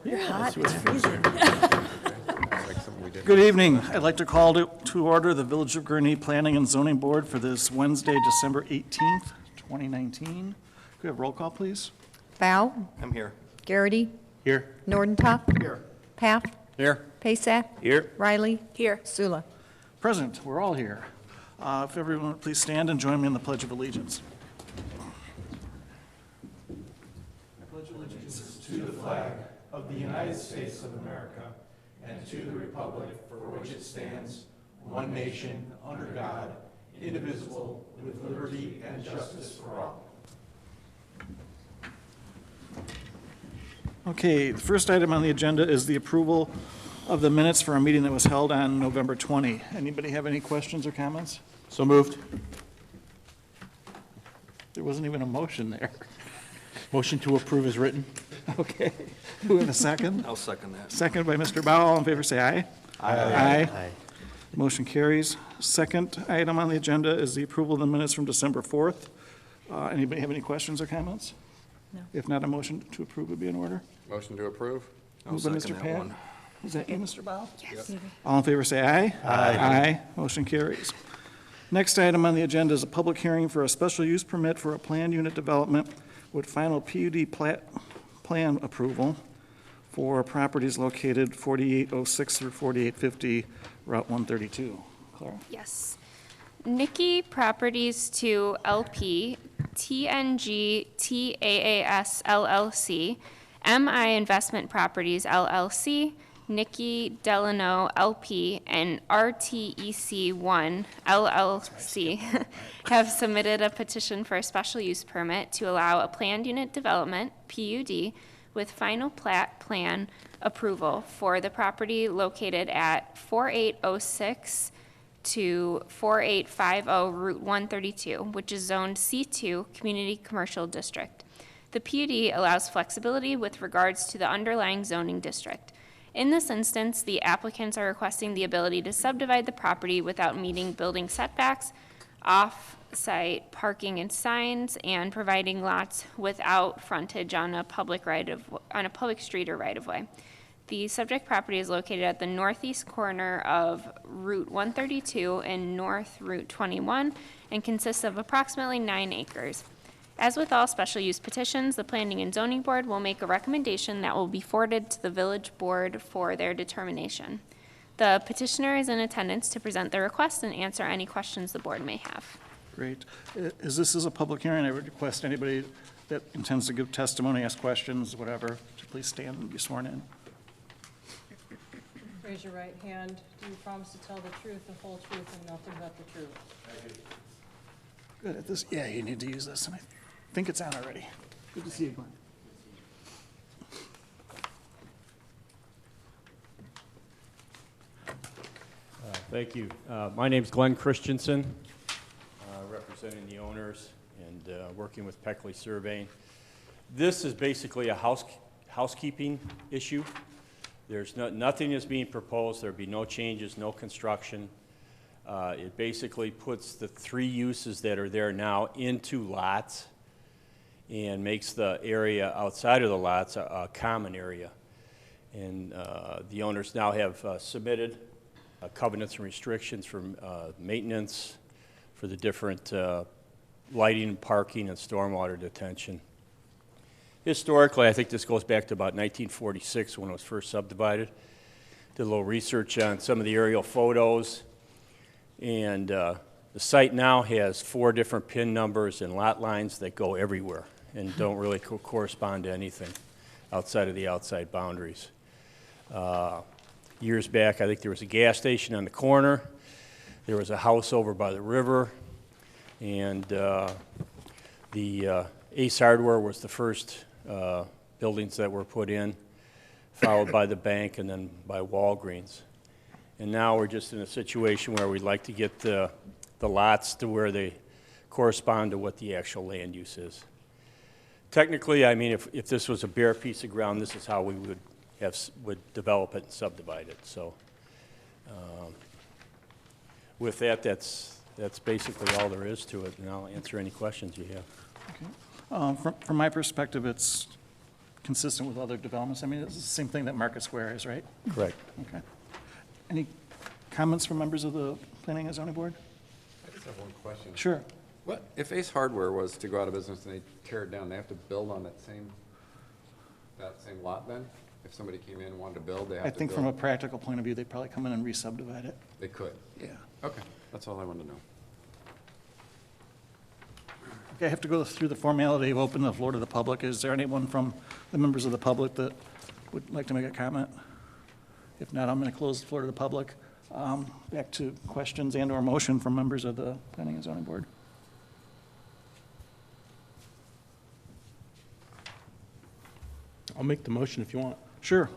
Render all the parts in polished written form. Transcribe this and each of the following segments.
You're hot. It's freezing. Good evening. I'd like to call to order the Village of Gurnee Planning and Zoning Board for this Wednesday, December 18th, 2019. Could we have roll call, please? Bow. I'm here. Garrity. Here. Nordentop. Here. Paff. Here. Pasak. Here. Riley. Here. Sula. Present. We're all here. If everyone would please stand and join me in the Pledge of Allegiance. I pledge allegiance To the flag of the United States of America and to the republic for which it stands, one nation, under God, indivisible, with liberty and justice for all. Okay, the first item on the agenda is the approval of the minutes for a meeting that was held on November 20. Anybody have any questions or comments? So moved. There wasn't even a motion there. Motion to approve is written. Okay. Who in a second? I'll second that. Second by Mr. Bow. All in favor, say aye. Aye. Motion carries. Second item on the agenda is the approval of the minutes from December 4th. Anybody have any questions or comments? No. If not, a motion to approve would be in order. Motion to approve? Moved by Mr. Pat. Is that you, Mr. Bow? Yes. All in favor, say aye. Aye. Motion carries. Next item on the agenda is a public hearing for a special use permit for a planned unit development with final PUD plan approval for properties located 4806 through 4850 Route 132. Clara? Yes. Nikki Properties to LP, TNG TAAS LLC, MI Investment Properties LLC, Nikki Delano LP, and RTEC1 LLC have submitted a petition for a special use permit to allow a planned unit development, PUD, with final plat plan approval for the property located at 4806 to 4850 Route 132, which is zoned C2 Community Commercial District. The PUD allows flexibility with regards to the underlying zoning district. In this instance, the applicants are requesting the ability to subdivide the property without meeting building setbacks, off-site parking and signs, and providing lots without frontage on a public street or right-of-way. The subject property is located at the northeast corner of Route 132 and North Route 21 and consists of approximately 9 acres. As with all special use petitions, the Planning and Zoning Board will make a recommendation that will be forwarded to the Village Board for their determination. The petitioner is in attendance to present the request and answer any questions the board may have. Great. As this is a public hearing, I would request anybody that intends to give testimony, ask questions, whatever, to please stand and be sworn in. Raise your right hand. Do you promise to tell the truth, the whole truth, and nothing but the truth? Good at this. Yeah, you need to use this, and I think it's on already. Good to see you, Glenn. Thank you. My name's Glenn Christensen, representing the owners and working with Peckley Surveying. This is basically a housekeeping issue. There's nothing is being proposed. There'll be no changes, no construction. It basically puts the 3 uses that are there now into lots and makes the area outside of the lots a common area. And the owners now have submitted covenants and restrictions for maintenance, for the different lighting, parking, and stormwater detention. Historically, I think this goes back to about 1946 when it was first subdivided. Did a little research on some of the aerial photos, and the site now has 4 different PIN numbers and lot lines that go everywhere and don't really correspond to anything outside of the outside boundaries. Years back, I think there was a gas station on the corner. There was a house over by the river, and the Ace Hardware was the first buildings that were put in, followed by the bank and then by Walgreens. And now we're just in a situation where we'd like to get the lots to where they correspond to what the actual land use is. Technically, I mean, if this was a bare piece of ground, this is how we would develop it and subdivide it. So with that, that's basically all there is to it, and I'll answer any questions you have. Okay. From my perspective, it's consistent with other developments? I mean, it's the same thing that Market Square is, right? Correct. Okay. Any comments from members of the Planning and Zoning Board? I just have one question. Sure. What, if Ace Hardware was to go out of business and they tear it down, they have to build on that same lot then? If somebody came in and wanted to build, they have to I build? think from a practical point of view, they'd probably come in and re-subdivide it. They could? Yeah. Okay, that's all I wanted to know. Okay, I have to go through the formality of opening the floor to the public. Is there anyone from the members of the public that would like to make a comment? If not, I'm going to close the floor to the public. Back to questions and/or motion from members of the Planning and Zoning Board. I'll make the motion if you want. Sure.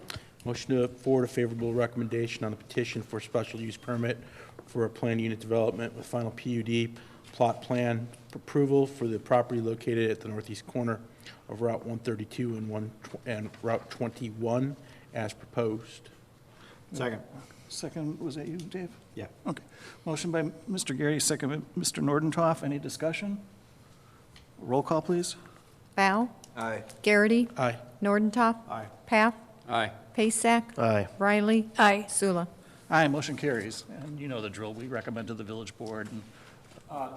Motion to forward a favorable recommendation on the petition for special use permit for a planned unit development with final PUD plot plan approval for the property located at the northeast corner of Route 132 and Route 21 as proposed. Second. Second, was that you, Dave? Yeah. Okay. Motion by Mr. Gary, second by Mr. Nordentoff. Any discussion? Roll call, please. Val. Aye. Garrity. Aye. Nordentoff. Aye. Path. Aye. Pasak. Aye. Riley. Aye. Sula. Aye, motion carries. And you know the drill. We recommend to the village board. And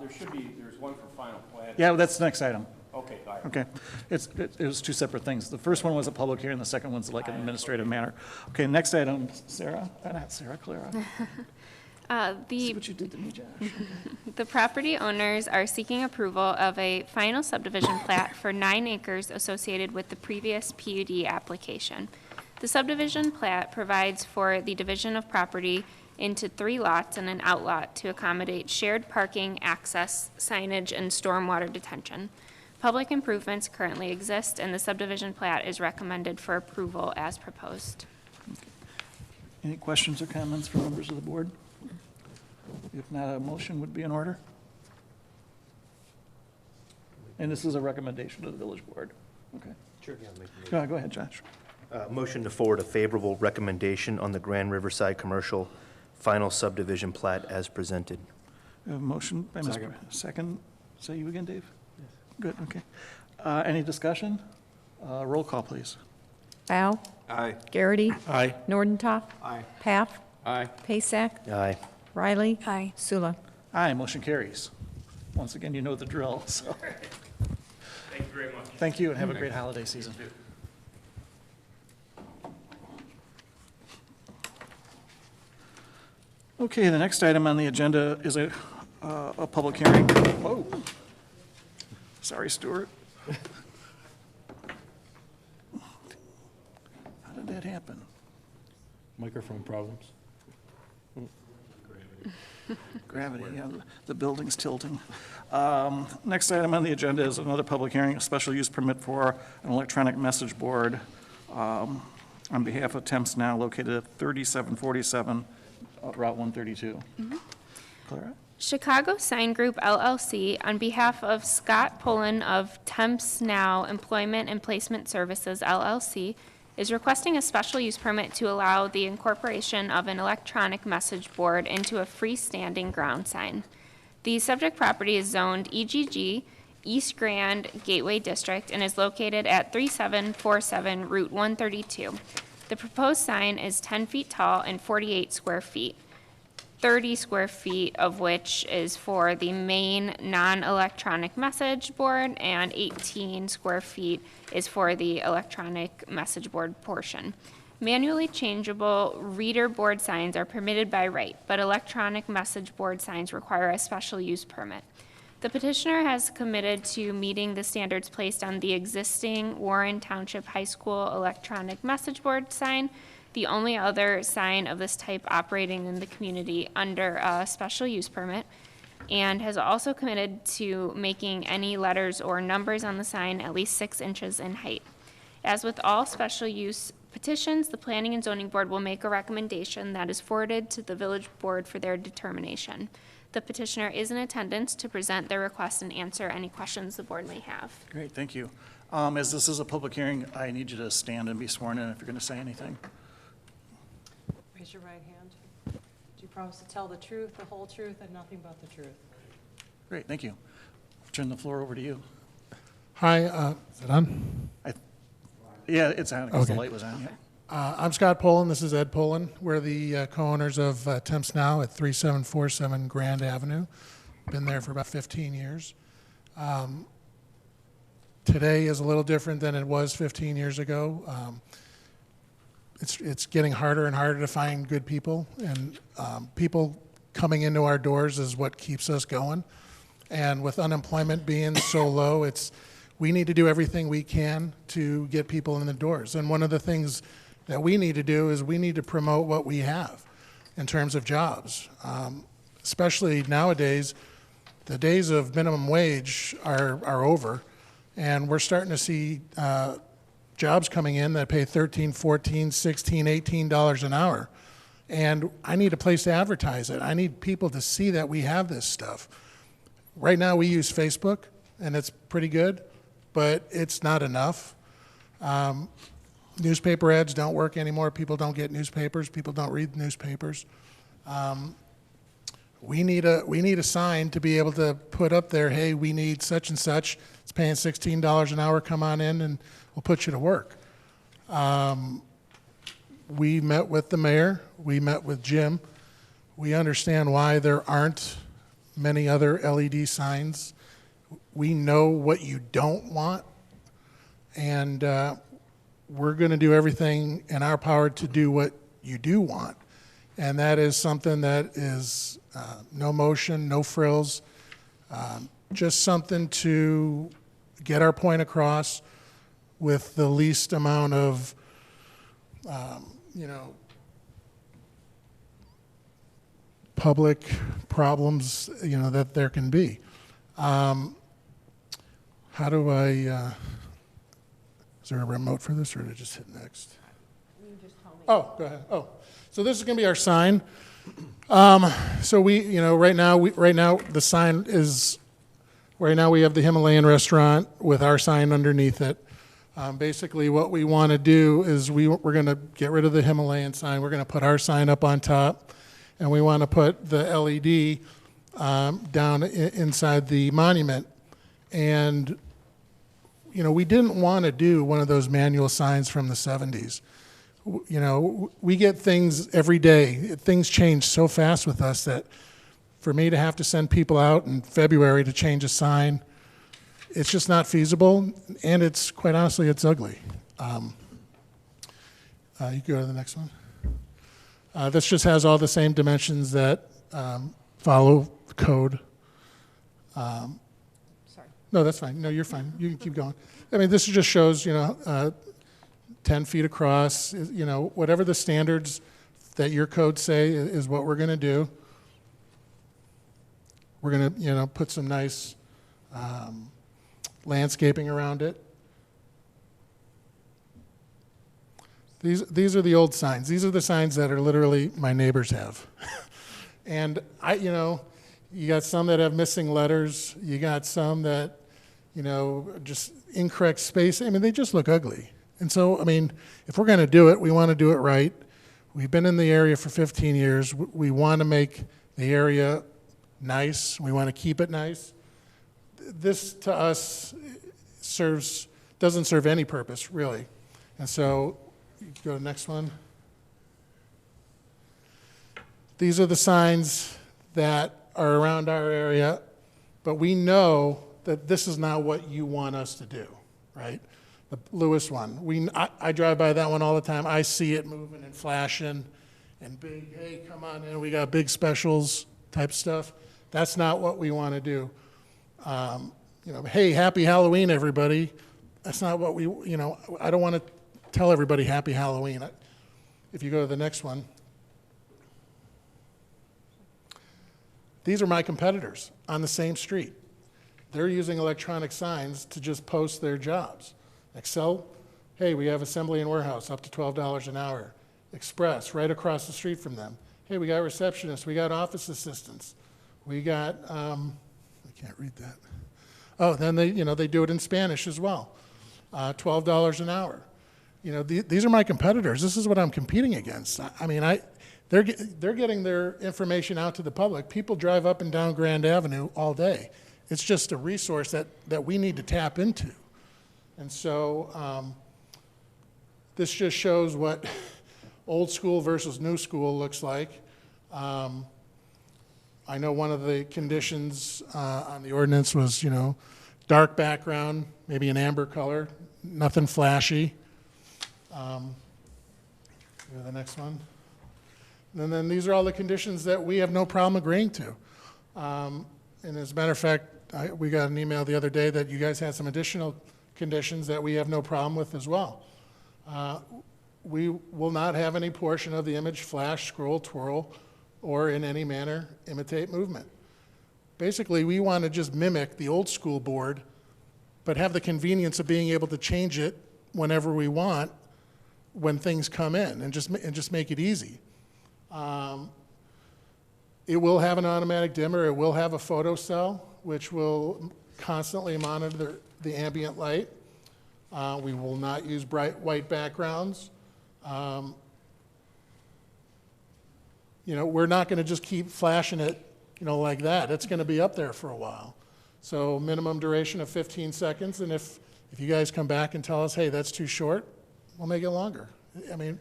There's one for final plan. yeah, that's the next item. Okay, all right. Okay. It was two separate things. The first one was a public hearing, the second one's like an administrative matter. Okay, next item, Sarah, not Sarah, Clara. See what you did to me, Josh. The property owners are seeking approval of a final subdivision plat for 9 acres associated with the previous PUD application. The subdivision plat provides for the division of property into 3 lots and an outlot to accommodate shared parking, access, signage, and stormwater detention. Public improvements currently exist, and the subdivision plat is recommended for approval as proposed. Any questions or comments from members of the board? If not, a motion would be in order. And this is a recommendation to the village board. Okay. Sure, yeah, I'll make the motion. Go ahead, Josh. Motion to forward a favorable recommendation on the Grand Riverside Commercial final subdivision plat as presented. We have a motion by Mr. Second. Say you again, Dave? Yes. Good, okay. Any discussion? Roll call, please. Val. Aye. Garrity. Aye. Nordentoff. Aye. Path. Aye. Pasak. Aye. Riley. Aye. Sula. Aye, motion carries. Once again, you know the drill, so. Thank you very much. Thank you, and have a great holiday season. Okay, the next item on the agenda is a public hearing. Whoa. Sorry, Stuart. How did that happen? Microphone problems. Gravity, yeah, the building's tilting. Next item on the agenda is another public hearing, a special use permit for an electronic message board on behalf of Temps Now located at 3747 Route 132. Clara? Chicago Sign Group LLC, on behalf of Scott Pullen of Temps Now Employment and Placement Services LLC, is requesting a special use permit to allow the incorporation of an electronic message board into a freestanding ground sign. The subject property is zoned EGG, East Grand Gateway District, and is located at 3747 Route 132. The proposed sign is 10 feet tall and 48 square feet. 30 square feet of which is for the main non-electronic message board, and 18 square feet is for the electronic message board portion. Manually changeable reader board signs are permitted by right, but electronic message board signs require a special use permit. The petitioner has committed to meeting the standards placed on the existing Warren Township High School electronic message board sign, the only other sign of this type operating in the community under a special use permit, and has also committed to making any letters or numbers on the sign at least 6 inches in height. As with all special use petitions, the Planning and Zoning Board will make a recommendation that is forwarded to the village board for their determination. The petitioner is in attendance to present their request and answer any questions the board may have. Great, thank you. As this is a public hearing, I need you to stand and be sworn in if you're going to say anything. Raise your right hand. Do you promise to tell the truth, the whole truth, and nothing but the truth? Great, thank you. Turn the floor over to you. Hi, is it on? Yeah, it's on, because the Okay. light was on, yeah. I'm Scott Poland, this is Ed Poland. We're the co-owners of Temps Now at 3747 Grand Avenue. Been there for about 15 years. Today is a little different than it was 15 years ago. It's getting harder and harder to find good people, and people coming into our doors is what keeps us going. And with unemployment being so low, we need to do everything we can to get people in the doors. And one of the things that we need to do is we need to promote what we have in terms of jobs. Especially nowadays, the days of minimum wage are over, and we're starting to see jobs coming in that pay $13, $14, $16, $18 an hour. And I need a place to advertise it. I need people to see that we have this stuff. Right now we use Facebook, and it's pretty good, but it's not enough. Newspaper ads don't work anymore. People don't get newspapers. People don't read newspapers. We need a sign to be able to put up there, hey, we need such and such. It's paying $16 an hour. Come on in and we'll put you to work. We met with the mayor. We met with Jim. We understand why there aren't many other LED signs. We know what you don't want, and we're going to do everything in our power to do what you do want. And that is something that is no motion, no frills, just something to get our point across with the least amount of, public problems, that there can be. How do I, is there a remote for this, or did I just hit next? Oh, go ahead. Oh, so this is going to be our sign. So we, right now the sign is, right now we have the Himalayan restaurant with our sign underneath it. Basically what we want to do is we're going to get rid of the Himalayan sign. We're going to put our sign up on top, and we want to put the LED down inside the monument. And, we didn't want to do one of those manual signs from the 70s. We get things every day. Things change so fast with us that for me to have to send people out in February to change a sign, it's just not feasible, and it's, quite honestly, it's ugly. You can go to the next one. This just has all the same dimensions that follow code. Sorry. No, that's fine. No, you're fine. You can keep going. I mean, this just shows, 10 feet across, whatever the standards that your codes say is what we're going to do. We're going to, put some nice landscaping around it. These are the old signs. These are the signs that are literally my neighbors have. And you got some that have missing letters. You got some that, just incorrect space. I mean, they just look ugly. And so, I mean, if we're going to do it, we want to do it right. We've been in the area for 15 years. We want to make the area nice. We want to keep it nice. This, to us, doesn't serve any purpose, really. And so, you can go to the next one. These are the signs that are around our area, but we know that this is not what you want us to do, right? The Lewis one. I drive by that one all the time. I see it moving and flashing and big, hey, come on in, we got big specials type stuff. That's not what we want to do. Hey, happy Halloween, everybody. That's not what we, I don't want to tell everybody happy Halloween. If you go to the next one. These are my competitors on the same street. They're using electronic signs to just post their jobs. Excel, hey, we have assembly and warehouse up to $12 an hour. Express, right across the street from them. Hey, we got receptionists, we got office assistants. We got, I can't read that. Oh, then they do it in Spanish as well. $12 an hour. These are my competitors. This is what I'm competing against. I mean, they're getting their information out to the public. People drive up and down Grand Avenue all day. It's just a resource that we need to tap into. And so This just shows what old school versus new school looks like. I know one of the conditions on the ordinance was, dark background, maybe an amber color, nothing flashy. Go to the next one. And then these are all the conditions that we have no problem agreeing to. And as a matter of fact, we got an email the other day that you guys had some additional conditions that we have no problem with as well. We will not have any portion of the image flash, scroll, twirl, or in any manner imitate movement. Basically, we want to just mimic the old school board, but have the convenience of being able to change it whenever we want when things come in, and just make it easy. It will have an automatic dimmer. It will have a photo cell, which will constantly monitor the ambient light. We will not use bright white backgrounds. We're not going to just keep flashing it, like that. It's going to be up there for a while. So minimum duration of 15 seconds, and if you guys come back and tell us, hey, that's too short, we'll make it longer. I mean,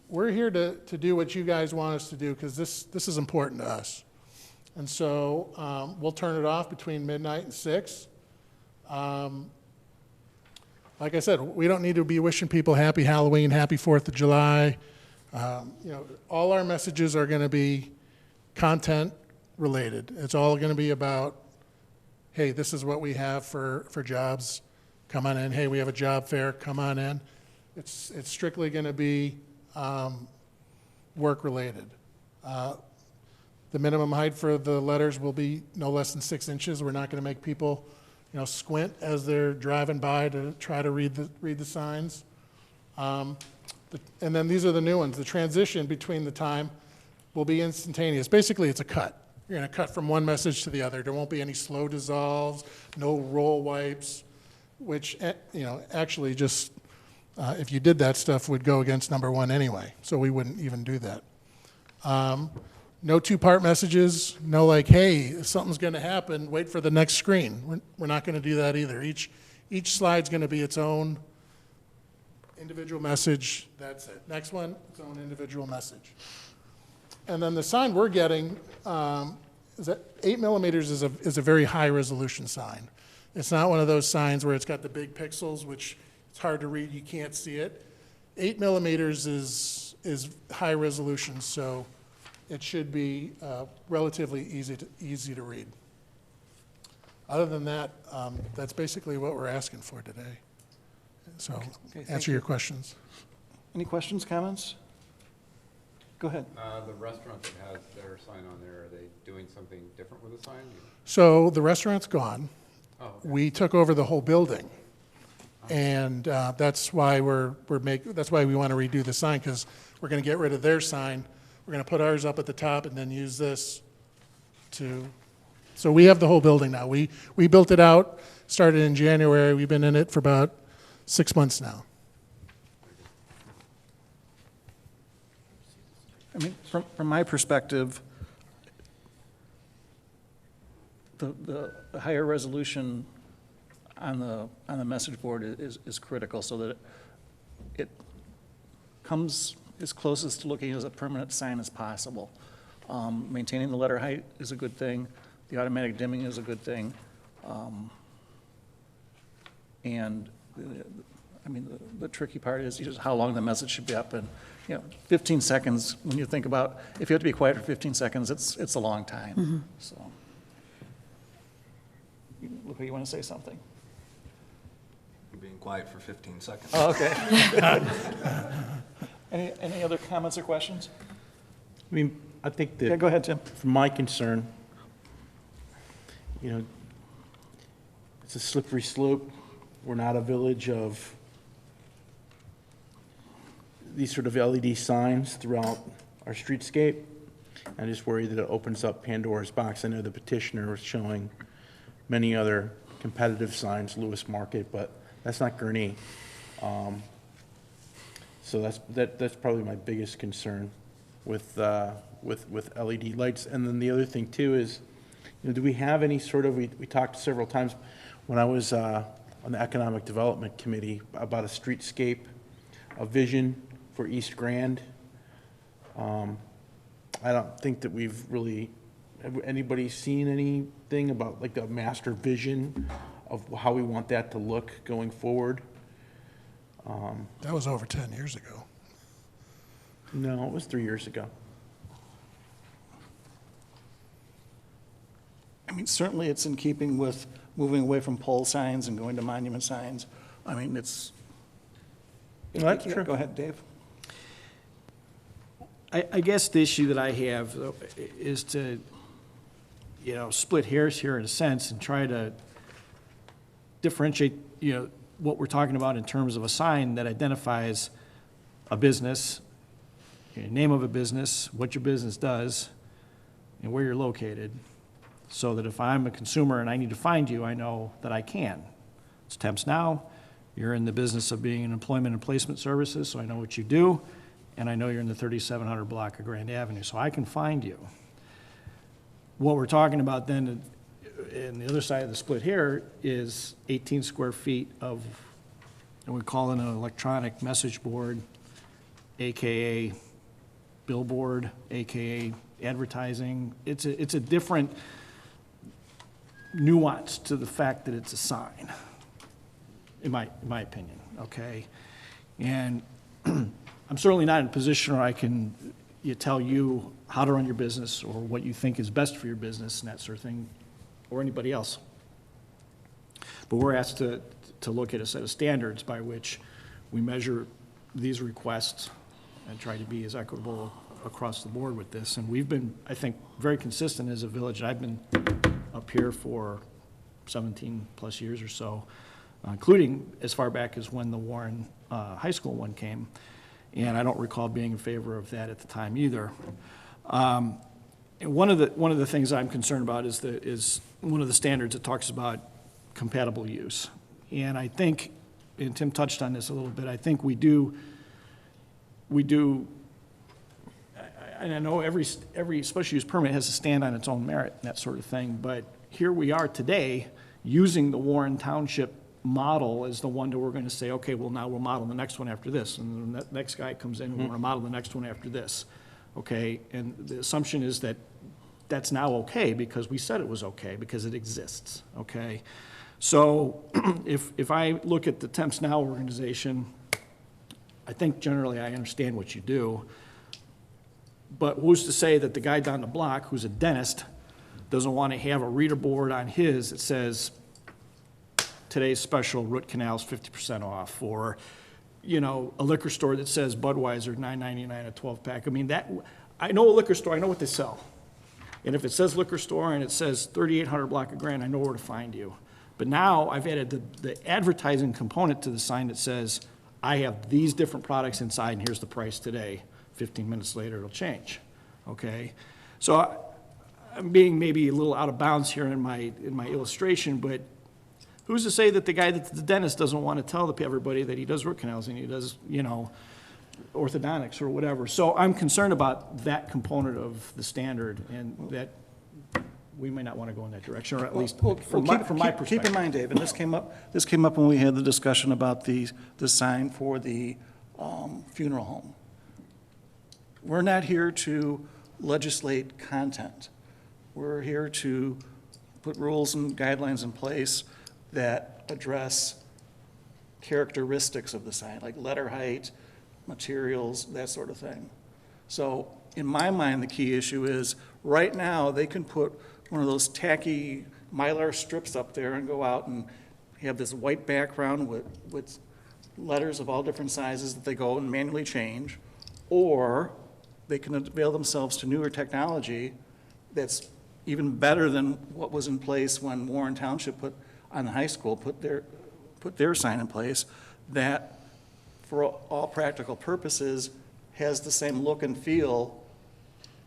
we're here to do what you guys want us to do, because this is important to us. And so we'll turn it off between midnight and 6. Like I said, we don't need to be wishing people happy Halloween, happy 4th of July. All our messages are going to be content related. It's all going to be about, hey, this is what we have for jobs. Come on in. Hey, we have a job fair. Come on in. It's strictly going to be work related. The minimum height for the letters will be no less than 6 inches. We're not going to make people, squint as they're driving by to try to read the signs. And then these are the new ones. The transition between the time will be instantaneous. Basically, it's a cut. You're going to cut from one message to the other. There won't be any slow dissolves, no roll wipes, which, actually just, if you did that stuff, would go against number 1 anyway. So we wouldn't even do that. No two-part messages. No like, hey, something's going to happen. Wait for the next screen. We're not going to do that either. Each slide's going to be its own individual message. That's it. Next one, its own individual message. And then the sign we're getting is that 8 millimeters is a very high resolution sign. It's not one of those signs where it's got the big pixels, which it's hard to read. You can't see it. 8 millimeters is high resolution, so it should be relatively easy to read. Other than that, that's basically what we're asking for today. So Okay, answer your questions. Any questions, comments? Go ahead. The restaurant that has their sign on there, are they doing something different with the sign? So the restaurant's gone. Oh, okay. We took over the whole building. And that's why that's why we want to redo the sign, because we're going to get rid of their sign. We're going to put ours up at the top and then use this so we have the whole building now. We built it out, started in January. We've been in it for about 6 months now. I mean, from my perspective, the higher resolution on the message board is critical, so that it comes as closest to looking as a permanent sign as possible. Maintaining the letter height is a good thing. The automatic dimming is a good thing. And the tricky part is just how long the message should be up. And 15 seconds. When you think about if you have to be quiet for 15 seconds, it's a long time. Mm-hmm. So, look, you want to say something? Being quiet for 15 seconds. Oh, okay. Any other comments or questions? I think that. Yeah, go ahead, Tim. From my concern, it's a slippery slope. We're not a village of these sort of LED signs throughout our streetscape. I just worry that it opens up Pandora's box. I know the petitioner was showing many other competitive signs, Lewis Market, but that's not Gurnee. So that's probably my biggest concern with LED lights. And then the other thing too is, do we have any sort of, we talked several times when I was on the Economic Development Committee about a streetscape a vision for East Grand. I don't think that we've really, have anybody seen anything about like a master vision of how we want that to look going forward? That was over 10 years ago. No, it was 3 years ago. I mean, certainly it's in keeping with moving away from pole signs and going to monument signs. I mean, it's. That's true. Go ahead, Dave. I guess the issue that I have is to, split hairs here in a sense and try to differentiate, what we're talking about in terms of a sign that identifies a business, name of a business, what your business does, and where you're located, so that if I'm a consumer and I need to find you, I know that I can. It's Temps Now. You're in the business of being in employment and placement services, so I know what you do, and I know you're in the 3700 block of Grand Avenue, so I can find you. What we're talking about then, in the other side of the split here, is 18 square feet of, and we call it an electronic message board, AKA billboard, AKA advertising. It's a different nuance to the fact that it's a sign, in my opinion, okay? And I'm certainly not in a position where I can tell you how to run your business or what you think is best for your business and that sort of thing, or anybody else. But we're asked to look at a set of standards by which we measure these requests and try to be as equitable across the board with this. And we've been, I think, very consistent as a village. I've been up here for 17 plus years or so, including as far back as when the Warren High School one came. And I don't recall being in favor of that at the time either. And one of the things I'm concerned about is one of the standards that talks about compatible use. And I think, and Tim touched on this a little bit, I think we do, and I know every special use permit has to stand on its own merit and that sort of thing, but here we are today using the Warren Township model as the one that we're going to say, okay, well, now we'll model the next one after this, and the next guy comes in, we want to model the next one after this, okay? And the assumption is that that's now okay because we said it was okay, because it exists, okay? So if I look at the Temps Now organization, I think generally I understand what you do, but who's to say that the guy down the block who's a dentist doesn't want to have a reader board on his that says, today's special root canals 50% off, or, a liquor store that says Budweiser $9.99 a 12-pack. I mean, I know a liquor store, I know what they sell. And if it says liquor store and it says 3800 block of Grand, I know where to find you. But now I've added the advertising component to the sign that says, I have these different products inside and here's the price today. 15 minutes later, it'll change, okay? So I'm being maybe a little out of bounds here in my illustration, but who's to say that the guy that's the dentist doesn't want to tell everybody that he does root canals and he does, orthodontics or whatever? So I'm concerned about that component of the standard, and that we may not want to go in that direction, or at least from my perspective. Keep in mind, Dave, and this came up when we had the discussion about the sign for the funeral home. We're not here to legislate content. We're here to put rules and guidelines in place that address characteristics of the sign, like letter height, materials, that sort of thing. So in my mind, the key issue is, right now, they can put one of those tacky Mylar strips up there and go out and have this white background with letters of all different sizes that they go and manually change, or they can avail themselves to newer technology that's even better than what was in place when Warren Township put their sign in place, that for all practical purposes has the same look and feel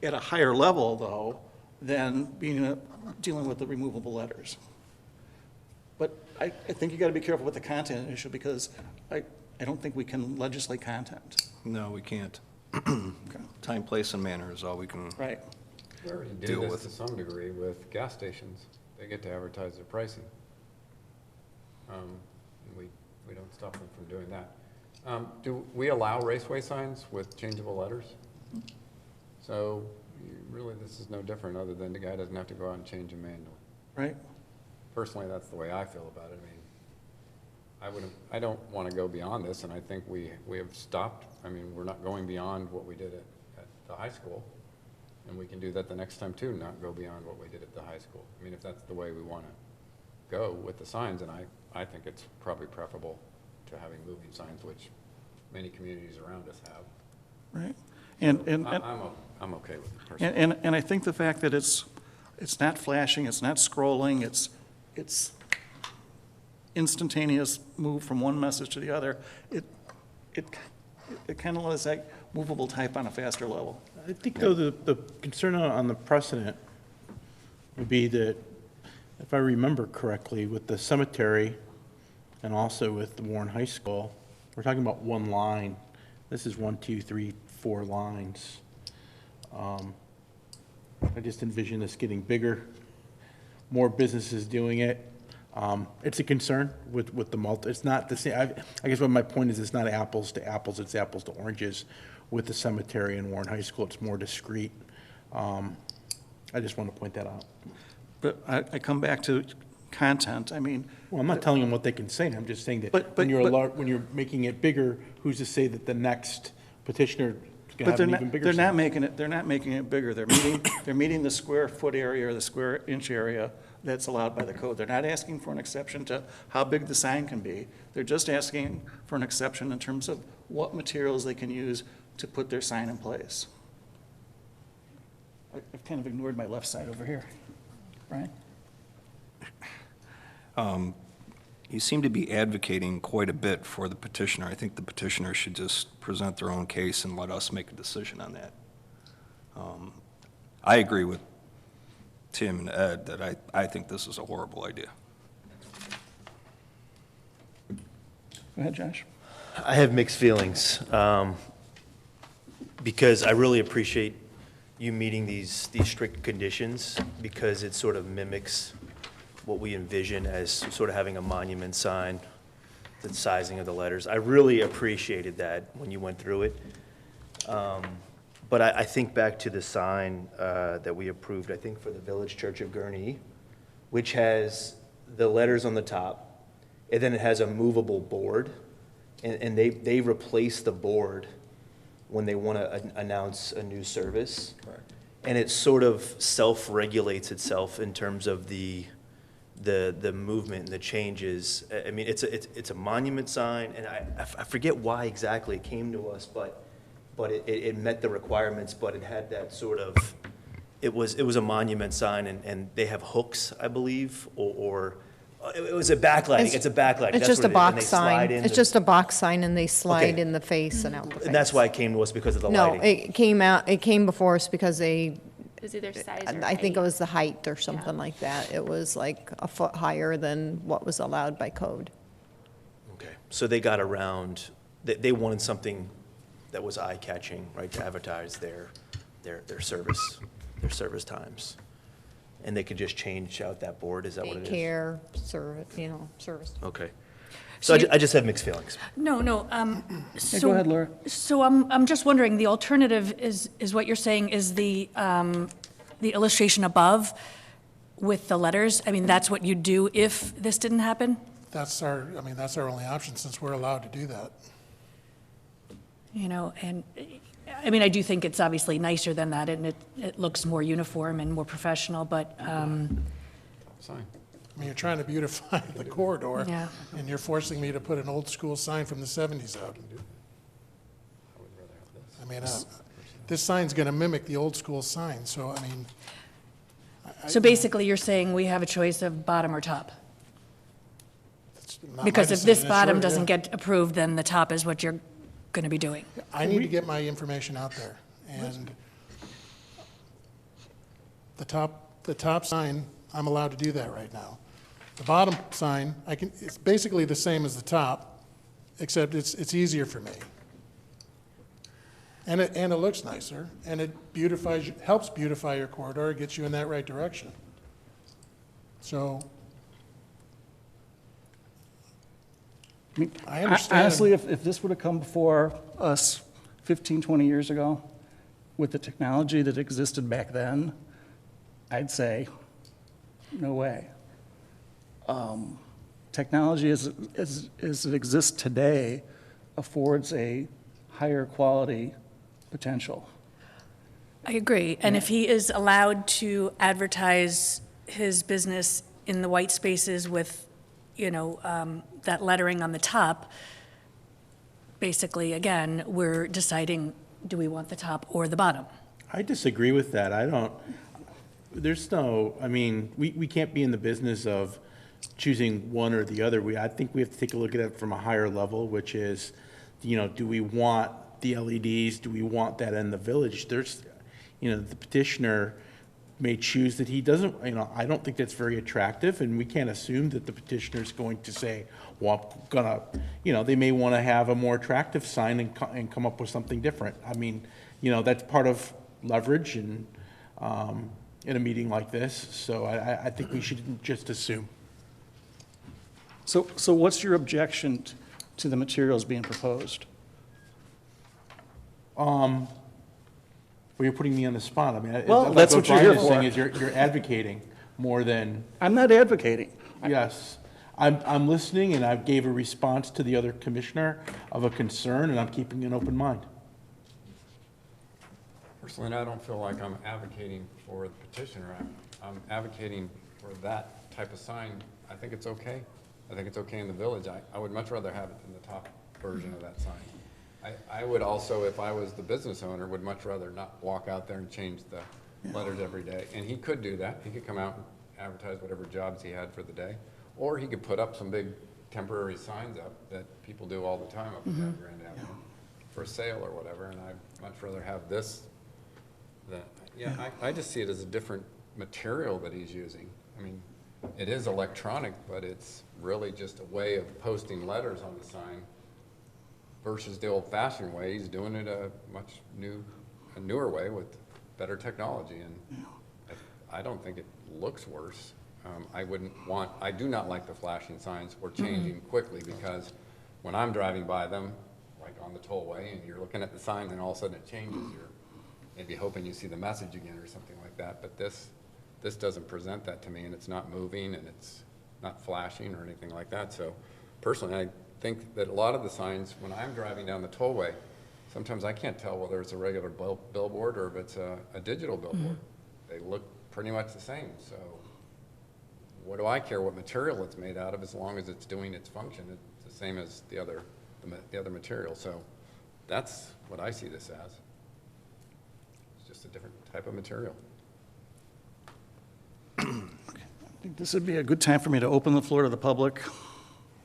at a higher level, though, than dealing with the removable letters. But I think you got to be careful with the content issue, because I don't think we can legislate content. No, we can't. Okay. Time, place, and manner is all we can Right. We already deal do this with. to some degree with gas stations. They get to advertise their pricing. We don't stop them from doing that. Do we allow raceway signs with changeable letters? So really, this is no different, other than the guy doesn't have to go out and change them manually. Right? Personally, that's the way I feel about it. I mean, I don't want to go beyond this, and I think we have stopped. I mean, we're not going beyond what we did at the high school, and we can do that the next time too, not go beyond what we did at the high school. I mean, if that's the way we want to go with the signs, and I think it's probably preferable to having moving signs, which many communities around us have. Right? I'm okay with it personally. And I think the fact that it's not flashing, it's not scrolling, it's instantaneous move from one message to the other, it kind of lets that movable type on a faster level. I think, though, the concern on the precedent would be that, if I remember correctly, with the cemetery and also with the Warren High School, we're talking about one line. This is 1, 2, 3, 4 lines. I just envision this getting bigger, more businesses doing it. It's a concern with the it's not the same. I guess what my point is, it's not apples to apples, it's apples to oranges. With the cemetery and Warren High School, it's more discreet. I just want to point that out. But I come back to content. I mean, Well, I'm not telling them what they can say, I'm just saying that when you're making it bigger, who's to say that the next petitioner is going to have an even bigger they're not sign? making it, they're not making it bigger. They're meeting the square foot area or the square inch area that's allowed by the code. They're not asking for an exception to how big the sign can be. They're just asking for an exception in terms of what materials they can use to put their sign in place. I've kind of ignored my left side over here. Brian? You seem to be advocating quite a bit for the petitioner. I think the petitioner should just present their own case and let us make a decision on that. I agree with Tim and Ed that I think this is a horrible idea. Go ahead, Josh. I have mixed feelings, because I really appreciate you meeting these strict conditions, because it sort of mimics what we envision as sort of having a monument sign, the sizing of the letters. I really appreciated that when you went through it. But I think back to the sign that we approved, I think for the Village Church of Gurnee, which has the letters on the top, and then it has a movable board, and they replace the board when they want to announce a new service. Correct. And it sort of self-regulates itself in terms of the movement and the changes. I mean, it's a monument sign, and I forget why exactly it came to us, but it met the requirements, but it had that sort of, it was a monument sign, and they have hooks, I believe, or it was a backlighting. It's a backlighting. It's That's just a what it is, and they box sign. slide in It's the- just a box sign, and they slide Okay. in the face and out the face. And that's why it came to us, because of the No, lighting. it came before us because It was either size or I think it height. was the height or something like that. It was like a foot higher than what was allowed by code. Okay, so they got around, they wanted something that was eye-catching, right, to advertise their service times. And they could just change out that board, is that what it is? Daycare, service. Okay. So I just have mixed feelings. No. Go ahead, Laura. So I'm just wondering, the alternative is what you're saying is the illustration above with the letters? I mean, that's what you'd do if this didn't happen? That's our only option, since we're allowed to do that. And, I mean, I do think it's obviously nicer than that, and it looks more uniform and more professional, but, Sign. I mean, you're trying to beautify the corridor, Yeah. and you're forcing me to put an old-school sign from the 70s out. I mean, this sign's going to mimic the old-school sign, so, I mean... so basically, you're saying we have a choice of bottom or top? it's not my Because if this decision, it's bottom yours, doesn't yeah. get approved, then the top is what you're going to be doing. I need to get my information out there, and the top sign, I'm allowed to do that right now. The bottom sign, it's basically the same as the top, except it's easier for me. And it looks nicer, and it helps beautify your corridor, it gets you in that right direction. So, I mean, I understand. honestly, if this would have come before us 15, 20 years ago, with the technology that existed back then, I'd say, no way. Technology as it exists today affords a higher quality potential. I agree. And if he is allowed to advertise his business in the white spaces with, that lettering on the top, basically, again, we're deciding, do we want the top or the bottom? I disagree with that. I mean, we can't be in the business of choosing one or the other. I think we have to take a look at it from a higher level, which is, do we want the LEDs? Do we want that in the village? The petitioner may choose that he doesn't, I don't think that's very attractive, and we can't assume that the petitioner's going to say, well, I'm gonna, they may want to have a more attractive sign and come up with something different. I mean, that's part of leverage and, in a meeting like this, so I think we shouldn't just assume. So what's your objection to the materials being proposed? Well, you're putting me on the spot. I mean, Well, that's what you're here Brian is saying for. is you're advocating more than, I'm not advocating. yes. I'm listening, and I gave a response to the other commissioner of a concern, and I'm keeping an open mind. Personally, I don't feel like I'm advocating for the petitioner. I'm advocating for that type of sign. I think it's okay. I think it's okay in the village. I would much rather have it than the top version of that sign. I would also, if I was the business owner, would much rather not walk out there and change the letters every day. And he could do that. He could come out and advertise whatever jobs he had for the day. Or he could put up some big temporary signs up that people do all the time up and down Grand Avenue for sale or whatever. And I'd much rather have this than, I just see it as a different material that he's using. I mean, it is electronic, but it's really just a way of posting letters on the sign versus the old-fashioned way. He's doing it a much newer way with better technology, and I don't think it looks worse. I do not like the flashing signs or changing quickly, because when I'm driving by them, like on the tollway, and you're looking at the sign and all of a sudden it changes, you're maybe hoping you see the message again or something like that, but this doesn't present that to me, and it's not moving, and it's not flashing or anything like that. So personally, I think that a lot of the signs, when I'm driving down the tollway, sometimes I can't tell whether it's a regular billboard or if it's a digital billboard. They look pretty much the same. So what do I care what material it's made out of, as long as it's doing its function? It's the same as the other material. So that's what I see this as. It's just a different type of material. I think this would be a good time for me to open the floor to the public.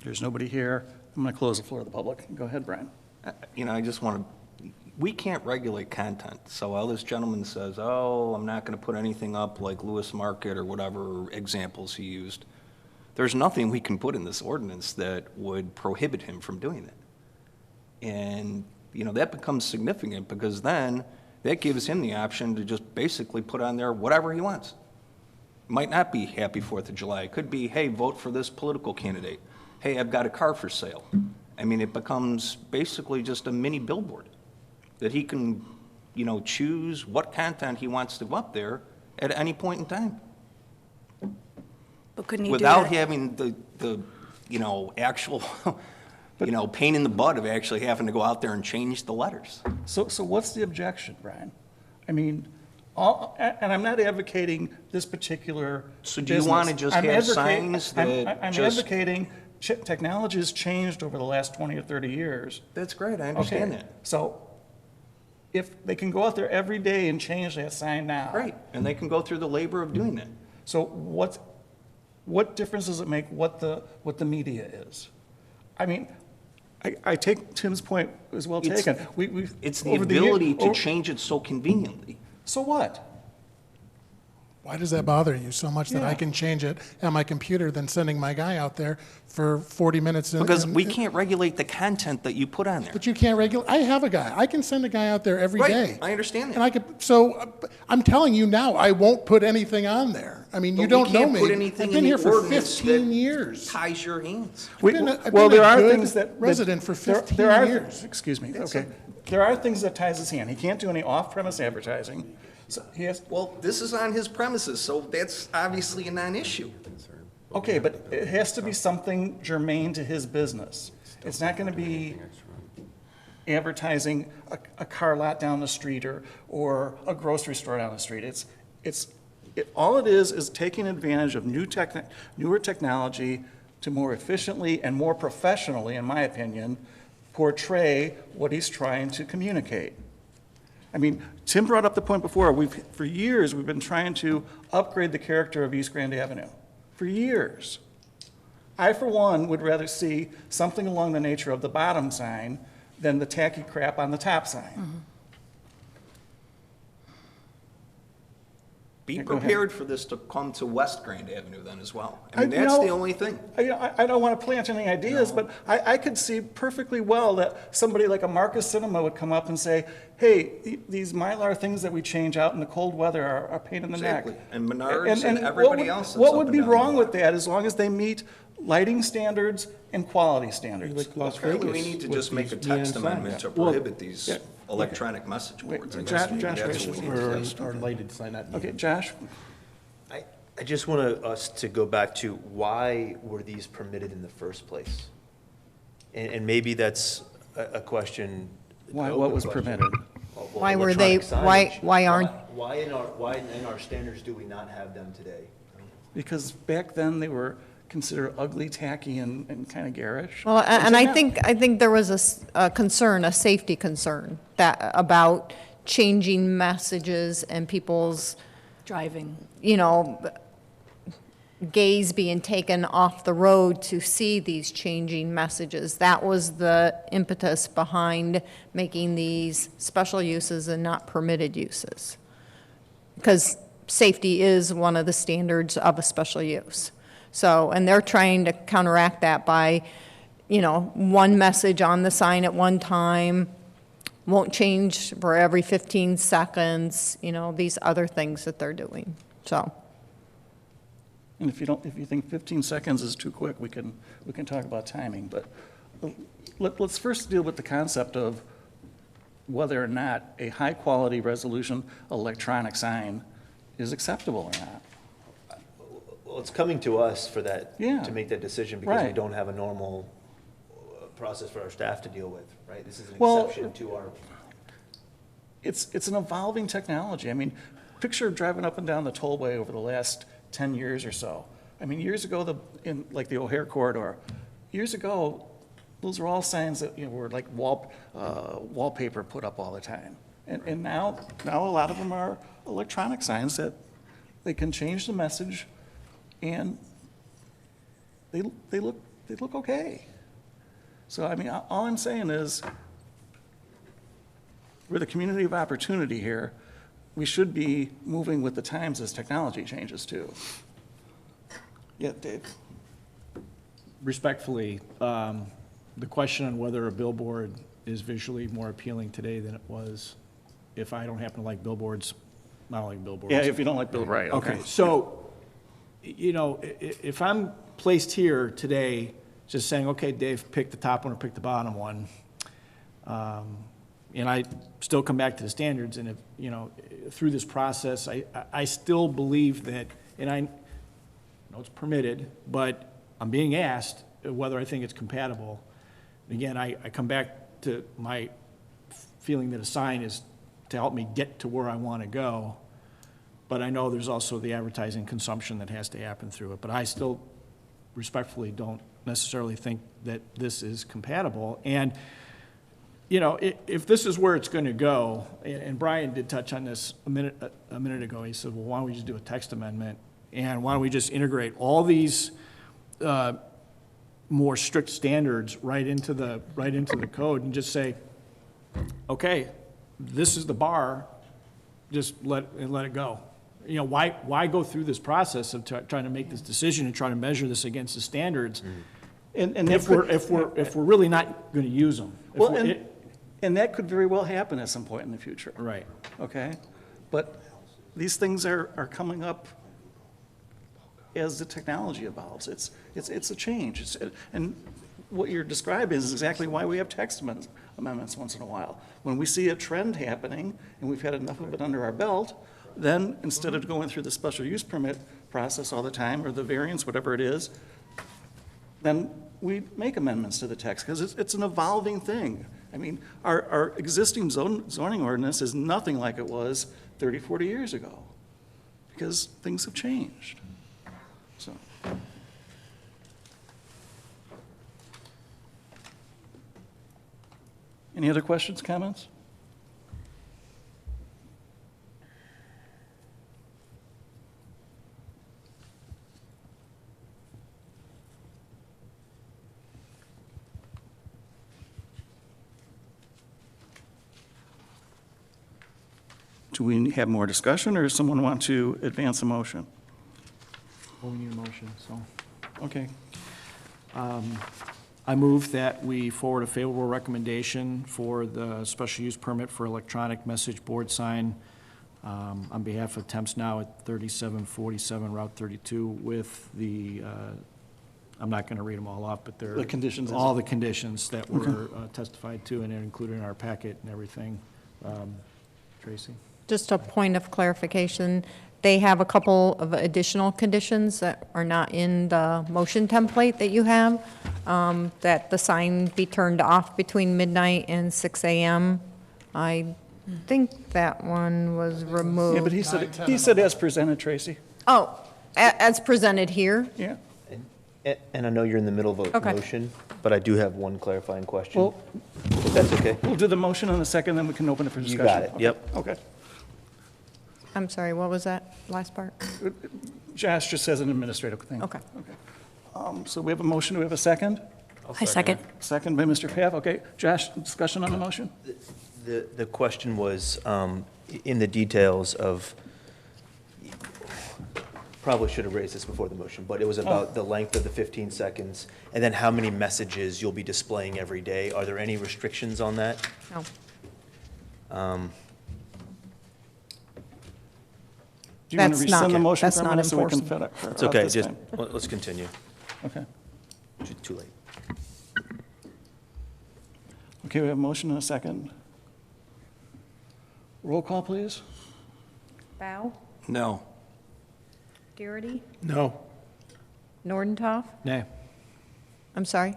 There's nobody here. I'm going to close the floor to the public. Go ahead, Brian. I just want to, we can't regulate content. So while this gentleman says, oh, I'm not going to put anything up like Lewis Market or whatever examples he used, there's nothing we can put in this ordinance that would prohibit him from doing that. And, that becomes significant, because then that gives him the option to just basically put on there whatever he wants. Might not be Happy 4th of July. It could be, hey, vote for this political candidate. Hey, I've got a car for sale. I mean, it becomes basically just a mini billboard that he can, choose what content he wants to go up there at any point in time. But couldn't he do Without that? having the actual, pain in the butt of actually having to go out there and change the letters. So what's the objection, Brian? I mean, and I'm not advocating this particular So do you business. want to just have signs that I'm just... advocating, technology has changed over the last 20 or 30 years. That's great, I understand Okay, that. So if they can go out there every day and change that sign now. Great, and they can go through the labor of doing that. So what difference does it make what the media is? I mean, I take Tim's point as well It's- taken. We've It's the over year- ability to over- change it so conveniently. So what? Why does that bother you so much that I Yeah. can change it on my computer than sending my guy out there for 40 minutes? Because we can't regulate the content that you put on there. But you can't regulate, I have a guy. I can send a guy out there every day. Right, I understand And that. I could, so I'm telling you now, I won't put anything on there. I mean, you But don't we know can't me. put anything I've in been the here for ordinance 15 that years. ties your hands. I've been a Well, there are good things that. resident for 15 there are- years. Excuse me, okay. There are things that ties his hand. He can't do any off-premise advertising. So he has, Well, this is on his premises, so that's obviously a non-issue. okay, but it has to be something germane to his business. It's not gonna be advertising a car lot down the street or a grocery store down the street. All it is taking advantage of newer technology to more efficiently and more professionally, in my opinion, portray what he's trying to communicate. I mean, Tim brought up the point before, for years, we've been trying to upgrade the character of East Grand Avenue. For years. I, for one, would rather see something along the nature of the bottom sign than the tacky crap on the top sign. Be Yeah, go ahead. prepared for this to come to West Grand Avenue then as well. I mean, You that's know, the only thing. I don't want to plant any ideas, but I could see perfectly well that somebody like a Marcus Cinema would come up and say, hey, these Mylar things that we change out in the cold weather are a pain in the Exactly. neck. And Menards and what everybody would- else that's What up would and be down the wrong with block. that as long as they meet lighting standards and quality standards? Like Las Apparently, we Vegas need to with just make a these neon text signs. amendment to Well, prohibit these yeah. electronic message boards. I Josh- guess maybe Josh that's Rachel, what we need to do. Or lighted sign, not Okay, Josh? I just want us to go back to why were these permitted in the first place? And maybe that's a question. Why, an what open was question. permitted? Well, Why were they- electronic signage. why aren't- Why in our standards do we not have them today? Because back then, they were considered ugly, tacky, and kind of garish. Well, and so I now- think there was a concern, a safety concern, that, about changing messages and people's, Driving. gaze being taken off the road to see these changing messages. That was the impetus behind making these special uses and not permitted uses. Because safety is one of the standards of a special use. So, and they're trying to counteract that by, one message on the sign at one time, won't change for every 15 seconds, these other things that they're doing, so. And if you think 15 seconds is too quick, we can talk about timing, but let's first deal with the concept of whether or not a high-quality resolution electronic sign is acceptable or not. Well, it's coming to us for that, Yeah. to make that decision because we Right. don't have a normal process for our staff to deal with, right? This is an Well, exception to our. It's an evolving technology. I mean, picture driving up and down the tollway over the last 10 years or so. I mean, years ago, in like the O'Hare corridor, years ago, those were all signs that, were like wallpaper put up all the time. And now a lot of them are electronic signs that they can change the message and they look okay. So, I mean, all I'm saying is, we're the community of opportunity here. We should be moving with the times as technology changes too. Yeah, Dave? Respectfully, the question on whether a billboard is visually more appealing today than it was, if I don't happen to like billboards, I don't like billboards. Yeah, if you don't like Bill, right, Okay, so, if I'm placed here today, just saying, okay, Dave, pick the top one or pick the bottom one, and I still come back to the standards, and if, through this process, I still believe that, and I know it's permitted, but I'm being asked whether I think it's compatible. Again, I come back to my feeling that a sign is to help me get to where I want to go, but I know there's also the advertising consumption that has to happen through it. But I still respectfully don't necessarily think that this is compatible. And, if this is where it's going to go, and Brian did touch on this a minute ago, he said, well, why don't we just do a text amendment? And why don't we just integrate all these more strict standards right into the code and just say, okay, this is the bar, just let it go. You know, why go through this process of trying to make this decision and trying to measure this against the standards? And If we're really not gonna use them. Well, and that could very well happen at some point in the future. Right. Okay? But these things are coming up as the technology evolves. It's a change. And what you're describing is exactly why we have text amendments once in a while. When we see a trend happening, and we've had enough of it under our belt, then instead of going through the special use permit process all the time, or the variance, whatever it is, then we make amendments to the text, because it's an evolving thing. I mean, our existing zoning ordinance is nothing like it was 30, 40 years ago, because things have changed. So. Any other questions, comments? Do we have more discussion, or does someone want to advance a motion? Well, we need a motion, so. Okay. I move that we forward a favorable recommendation for the special use permit for electronic message board sign on behalf of Temps Now at 3747 Route 32 with the, I'm not going to read them all off, but they're. The conditions. All the conditions that were testified to and included in our packet and everything. Tracy? Just a point of clarification, they have a couple of additional conditions that are not in the motion template that you have, that the sign be turned off between midnight and 6 a.m. I think that one was removed. Yeah, but he said as presented, Tracy. Oh, as presented here? Yeah. And I know you're in the middle of a Okay. motion, but I do have one clarifying question, Well, if that's okay. we'll do the motion in a second, then we can open it for You discussion. got it, yep. Okay. I'm sorry, what was that last part? Josh just says an administrative thing. Okay. So we have a motion, do we have a second? I second. Second by Mr. Pav, okay. Josh, discussion on the motion? The question was, in the details of, probably should have raised this before the motion, but it was about the length of the 15 seconds, and then how many messages you'll be displaying every day. Are there any restrictions on that? No. Do you want to That's not rescind the it. motion That's for a not minute so we can enforceable. fit it? It's okay, just, let's continue. Okay. Too late. Okay, we have a motion and a second. Roll call, please. Bow? No. Garrity? No. Nordentoff? Nay. I'm sorry?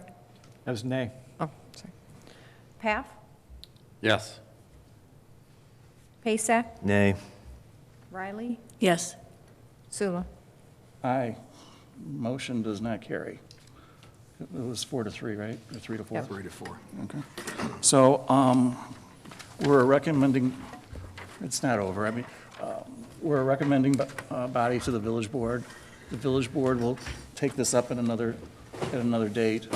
That was nay. Oh, sorry. Paff? Yes. Pasak? Nay. Riley? Yes. Sula? Aye. Motion does not carry. It was 4-3, right? Or 3-4? Yep. 3-4. Okay. So, we're recommending, it's not over, I mean, we're recommending body to the village board. The village board will take this up at another date.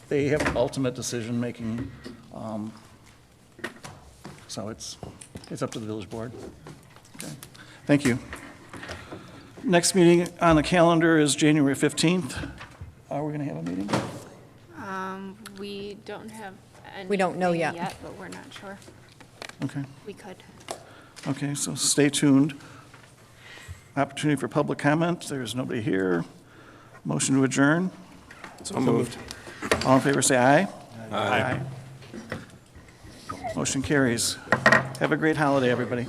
They have ultimate decision-making, so it's up to the village board. Okay. Thank you. Next meeting on the calendar is January 15th. Are we going to have a meeting? We don't have anything We don't know yet. but we're not sure. Okay. We could. Okay, so stay tuned. Opportunity for public comment. There's nobody here. Motion to adjourn. So moved. All in favor, say aye. Aye. Motion carries. Have a great holiday, everybody.